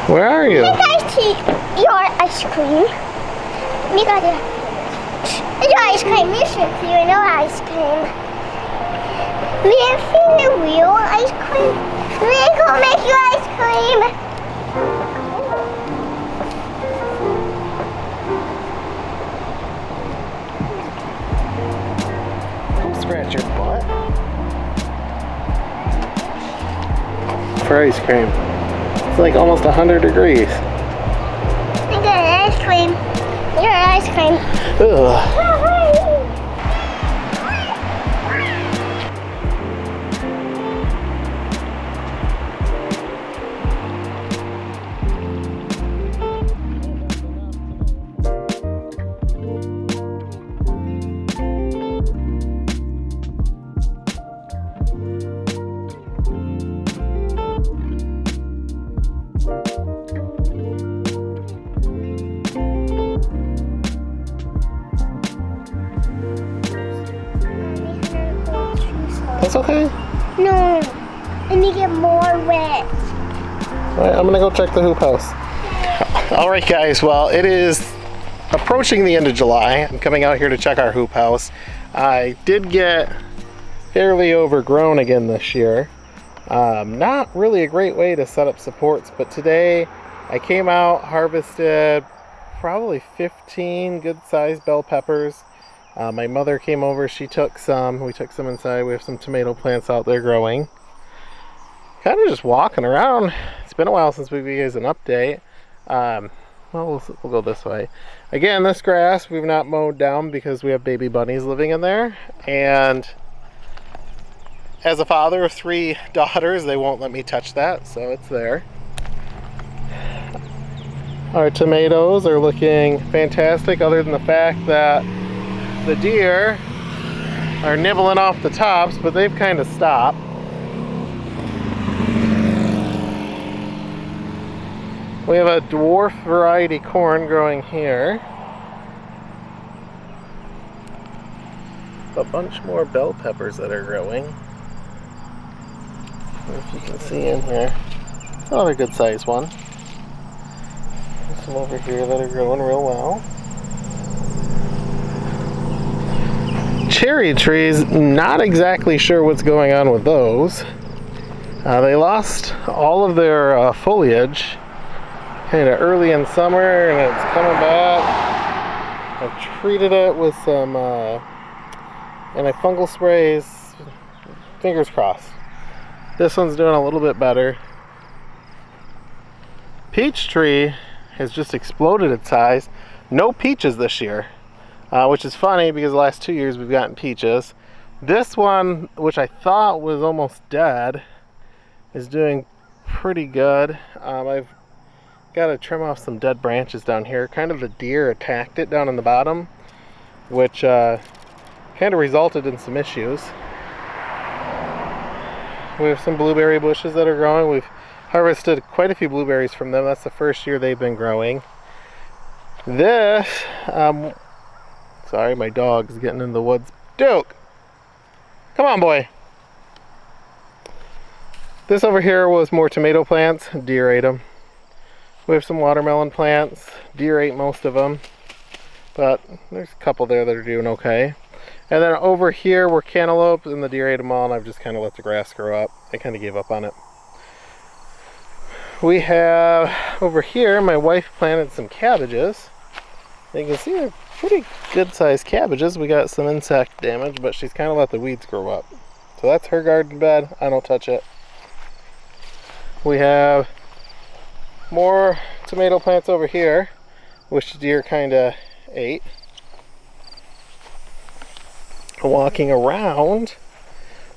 Where are you? You guys eat your ice cream. You got it. Your ice cream. You should see your ice cream. We have seen the real ice cream. We go make you ice cream. Scratch your butt for ice cream. It's like almost 100 degrees. I got ice cream. Your ice cream. Ugh. That's okay. No. Let me get more wet. Alright, I'm gonna go check the hoop house. Alright guys, well it is approaching the end of July. I'm coming out here to check our hoop house. I did get fairly overgrown again this year. Not really a great way to set up supports, but today I came out, harvested probably 15 good sized bell peppers. My mother came over, she took some, we took some inside. We have some tomato plants out there growing. Kind of just walking around. It's been a while since we gave you guys an update. Well, we'll go this way. Again, this grass we've not mowed down because we have baby bunnies living in there. And as a father of 3 daughters, they won't let me touch that, so it's there. Our tomatoes are looking fantastic, other than the fact that the deer are nibbling off the tops, but they've kind of stopped. We have a dwarf variety corn growing here. A bunch more bell peppers that are growing. If you can see in here. Another good sized one. There's some over here that are growing real well. Cherry trees, not exactly sure what's going on with those. They lost all of their foliage kind of early in summer, and it's coming back. I've treated it with some antifungal sprays. Fingers crossed. This one's doing a little bit better. Peach tree has just exploded its size. No peaches this year. Which is funny because the last 2 years we've gotten peaches. This one, which I thought was almost dead, is doing pretty good. I've got to trim off some dead branches down here. Kind of the deer attacked it down in the bottom, which kind of resulted in some issues. We have some blueberry bushes that are growing. We've harvested quite a few blueberries from them. That's the first year they've been growing. This, sorry, my dog's getting in the woods. Duke! Come on, boy. This over here was more tomato plants. Deer ate them. We have some watermelon plants. Deer ate most of them. But there's a couple there that are doing okay. And then over here were cantaloupe, and the deer ate them all, and I've just kind of let the grass grow up. I kind of gave up on it. We have, over here, my wife planted some cabbages. You can see they're pretty good sized cabbages. We got some insect damage, but she's kind of let the weeds grow up. So that's her garden bed. I don't touch it. We have more tomato plants over here, which the deer kind of ate. Walking around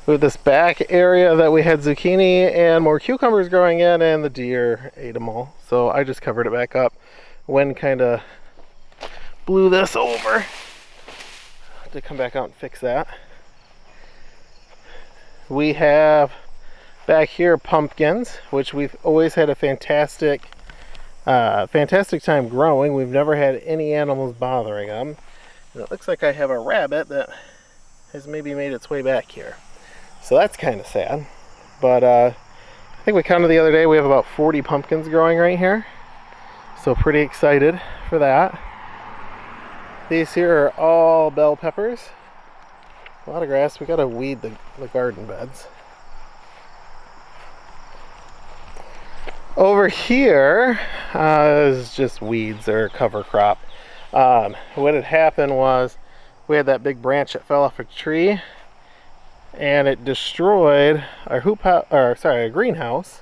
with this back area that we had zucchini and more cucumbers growing in, and the deer ate them all. So I just covered it back up. Wind kind of blew this over. Have to come back out and fix that. We have back here pumpkins, which we've always had a fantastic time growing. We've never had any animals bothering them. And it looks like I have a rabbit that has maybe made its way back here. So that's kind of sad. But I think we counted the other day, we have about 40 pumpkins growing right here. So pretty excited for that. These here are all bell peppers. A lot of grass. We gotta weed the garden beds. Over here is just weeds or cover crop. What had happened was we had that big branch that fell off a tree and it destroyed our our greenhouse.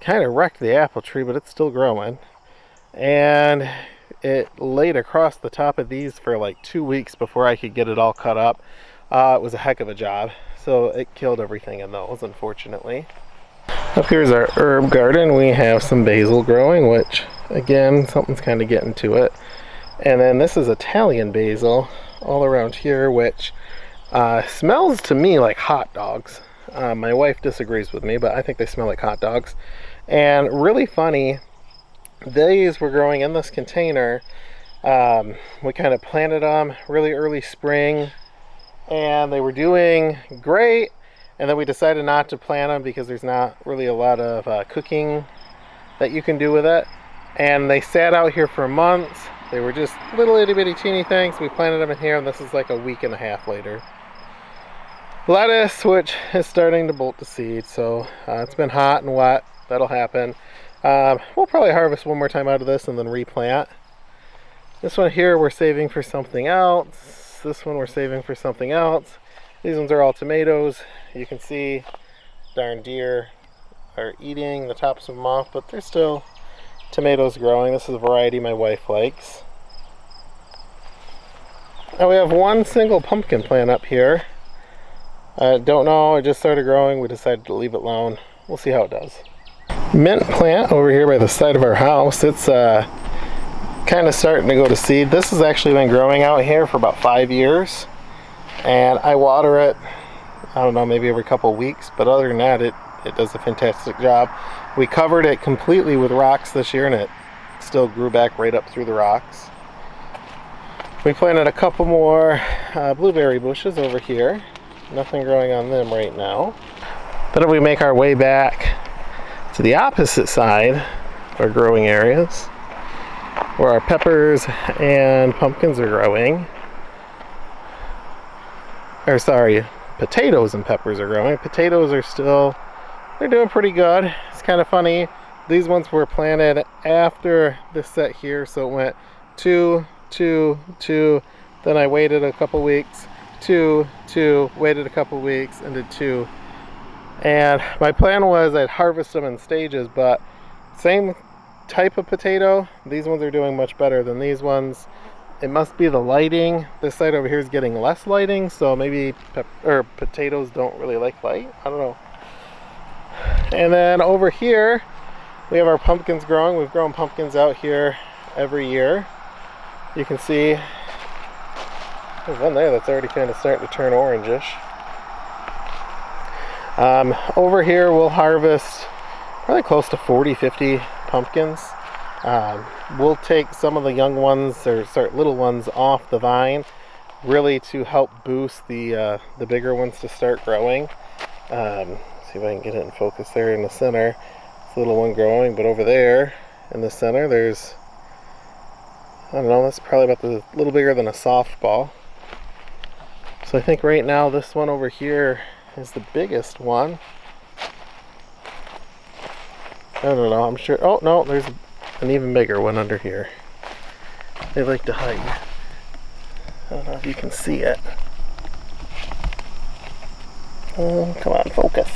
Kind of wrecked the apple tree, but it's still growing. And it laid across the top of these for like 2 weeks before I could get it all cut up. It was a heck of a job. So it killed everything in those, unfortunately. Up here's our herb garden. We have some basil growing, which again, something's kind of getting to it. And then this is Italian basil all around here, which smells to me like hot dogs. My wife disagrees with me, but I think they smell like hot dogs. And really funny, these were growing in this container. We kind of planted them really early spring and they were doing great. And then we decided not to plant them because there's not really a lot of cooking that you can do with it. And they sat out here for months. They were just little itty bitty teeny things. We planted them in here and this is like a week and a half later. Lettuce, which is starting to bolt the seed. So it's been hot and wet. That'll happen. We'll probably harvest one more time out of this and then replant. This one here we're saving for something else. This one we're saving for something else. These ones are all tomatoes. You can see darn deer are eating the tops of them off, but there's still tomatoes growing. This is a variety my wife likes. Now we have one single pumpkin plant up here. I don't know, it just started growing. We decided to leave it alone. We'll see how it does. Mint plant over here by the side of our house. It's kind of starting to go to seed. This has actually been growing out here for about 5 years. And I water it, I don't know, maybe every couple weeks, but other than that, it does a fantastic job. We covered it completely with rocks this year and it still grew back right up through the rocks. We planted a couple more blueberry bushes over here. Nothing growing on them right now. But if we make our way back to the opposite side of our growing areas, where our peppers and pumpkins are growing, or sorry, potatoes and peppers are growing. Potatoes are still, they're doing pretty good. It's kind of funny. These ones were planted after this set here, so it went 2, 2, 2. Then I waited a couple weeks, 2, 2, waited a couple weeks, and did 2. And my plan was I'd harvest them in stages, but same type of potato. These ones are doing much better than these ones. It must be the lighting. This side over here is getting less lighting, so maybe potatoes don't really like light. I don't know. And then over here, we have our pumpkins growing. We've grown pumpkins out here every year. You can see there's one there that's already kind of starting to turn orangish. Over here, we'll harvest probably close to 40-50 pumpkins. We'll take some of the young ones or little ones off the vine, really to help boost the bigger ones to start growing. See if I can get it in focus there in the center. It's a little one growing, but over there in the center there's, I don't know, that's probably about a little bigger than a softball. So I think right now this one over here is the biggest one. I don't know, I'm sure. Oh no, there's an even bigger one under here. They like to hide. I don't know if you can see it. Oh, come on, focus.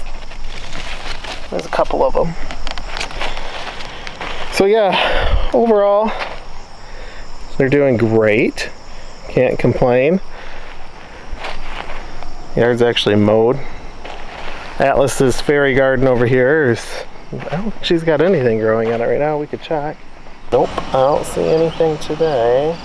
There's a couple of them. So yeah, overall, they're doing great. Can't complain. Yard's actually mowed. Atlas's fairy garden over here is, I don't think she's got anything growing on it right now. We could check. Nope, I don't see anything today.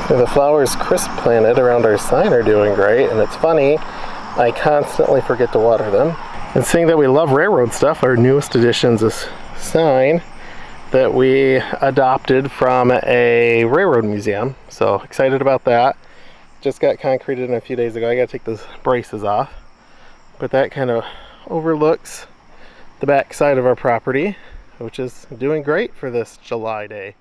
The flowers Chris planted around our sign are doing great, and it's funny, I constantly forget to water them. And seeing that we love railroad stuff, our newest addition is this sign that we adopted from a railroad museum. So excited about that. Just got concreted in a few days ago. I gotta take those braces off. But that kind of overlooks the back side of our property, which is doing great for this July day.